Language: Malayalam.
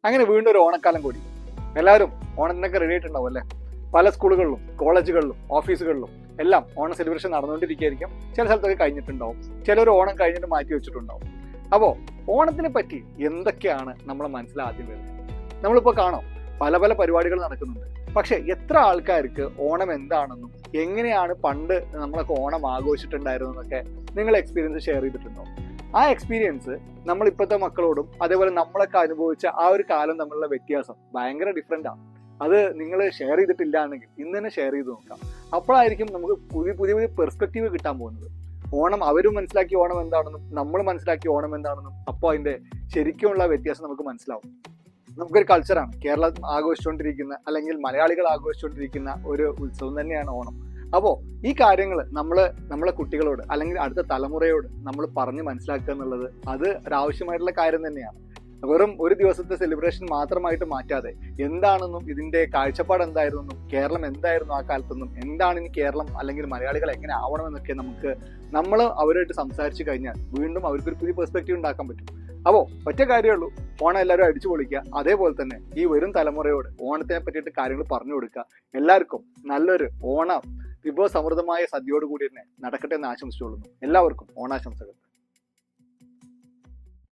അങ്ങനെ വീണ്ടും ഒരു ഓണക്കാലം കൂടി. എല്ലാവരും ഓണത്തിനൊക്കെ റെഡി ആയിട്ടുണ്ടാവും അല്ലേ? പല സ്കൂളുകളിലും കോളേജുകളിലും ഓഫീസുകളിലും എല്ലാം ഓണ സെലിബ്രേഷൻ നടന്നുകൊണ്ടിരിക്കുകയായിരിക്കും. ചില സ്ഥലത്തൊക്കെ കഴിഞ്ഞിട്ടുണ്ടാവും, ചിലർ ഓണം കഴിഞ്ഞിട്ട് മാറ്റി വെച്ചിട്ടുണ്ടാവും. അപ്പോൾ ഓണത്തിനെ പറ്റി എന്തൊക്കെയാണ് നമ്മളെ മനസ്സിൽ ആദ്യം വരുന്നത്? നമ്മളിപ്പോൾ കാണാം പല പല പരിപാടികൾ നടക്കുന്നുണ്ട്. പക്ഷെ എത്ര ആൾക്കാർക്ക് ഓണം എന്താണെന്നും എങ്ങനെയാണ് പണ്ട് നമ്മളൊക്കെ ഓണം ആഘോഷിച്ചിട്ടുണ്ടായിരുന്നതൊക്കെ നിങ്ങൾ എക്സ്പീരിയൻസ് ഷെയർ ചെയ്തിട്ടുണ്ടോ? ആ എക്സ്പീരിയൻസ് നമ്മൾ ഇപ്പോഴത്തെ മക്കളോടും അതേപോലെ നമ്മളൊക്കെ അനുഭവിച്ച ആ ഒരു കാലം തമ്മിലുള്ള വ്യത്യാസം ഭയങ്കര ഡിഫറെൻ്റ് ആണ്. അത് നിങ്ങൾ ഷെയർ ചെയ്തിട്ടില്ല എന്നെങ്കിൽ ഇന്ന് തന്നെ ഷെയർ ചെയ്ത് നോക്കാം. അപ്പോഴായിരിക്കും നമുക്ക് പുതിയ പുതിയ പുതിയ പെർസ്പെക്റ്റീവ് കിട്ടാൻ പോകുന്നത്. ഓണം അവരും മനസ്സിലാക്കിയ ഓണം എന്താണെന്നും നമ്മൾ മനസ്സിലാക്കിയ ഓണം എന്താണെന്നും അപ്പോൾ അതിൻ്റെ ശരിക്കുമുള്ള വ്യത്യാസം നമുക്ക് മനസ്സിലാവും. നമുക്കൊരു കൾച്ചറാണ് കേരളം ആഘോഷിച്ചുകൊണ്ടിരിക്കുന്ന, അല്ലെങ്കിൽ മലയാളികൾ ആഘോഷിച്ചുകൊണ്ടിരിക്കുന്ന ഒരു ഉത്സവം തന്നെയാണ് ഓണം. അപ്പോൾ ഈ കാര്യങ്ങൾ നമ്മളെ കുട്ടികളോട് അല്ലെങ്കിൽ അടുത്ത തലമുറയോട് നമ്മൾ പറഞ്ഞ് മനസ്സിലാക്കുക എന്നുള്ളത് അത് ഒരാവശ്യമായിട്ടുള്ള കാര്യം തന്നെയാണ്. വെറും ഒരു ദിവസത്തെ സെലിബ്രേഷൻ മാത്രമായിട്ട് മാറ്റാതെ എന്താണെന്നും ഇതിന്റെ കാഴ്ചപ്പാട് എന്തായിരുന്നെന്നും കേരളം എന്തായിരുന്നു ആ കാലത്തൊന്നും, എന്താണ് ഇനി കേരളം അല്ലെങ്കിൽ മലയാളികൾ എങ്ങനെ ആവണമെന്നൊക്കെ നമ്മൾ അവരുമായിട്ട് സംസാരിച്ചു കഴിഞ്ഞാൽ വീണ്ടും അവർക്കൊരു പുതിയ പെർസ്പെക്റ്റീവ് ഉണ്ടാക്കാൻ പറ്റും. അപ്പോൾ ഒറ്റ കാര്യമേ ഉള്ളൂ, ഓണം എല്ലാവരും അടിച്ചു പൊളിക്കുക. അതേപോലെ തന്നെ ഈ വരും തലമുറയോട് ഓണത്തിനെ പറ്റിയിട്ട് കാര്യങ്ങൾ പറഞ്ഞു കൊടുക്കുക. എല്ലാവർക്കും നല്ലൊരു ഓണം വിഭവസമൃദ്ധമായ സദ്യയോട് കൂടി തന്നെ നടക്കട്ടെ എന്ന് ആശംസിച്ചുകൊള്ളുന്നു. എല്ലാവർക്കും ഓണാശംസകൾ.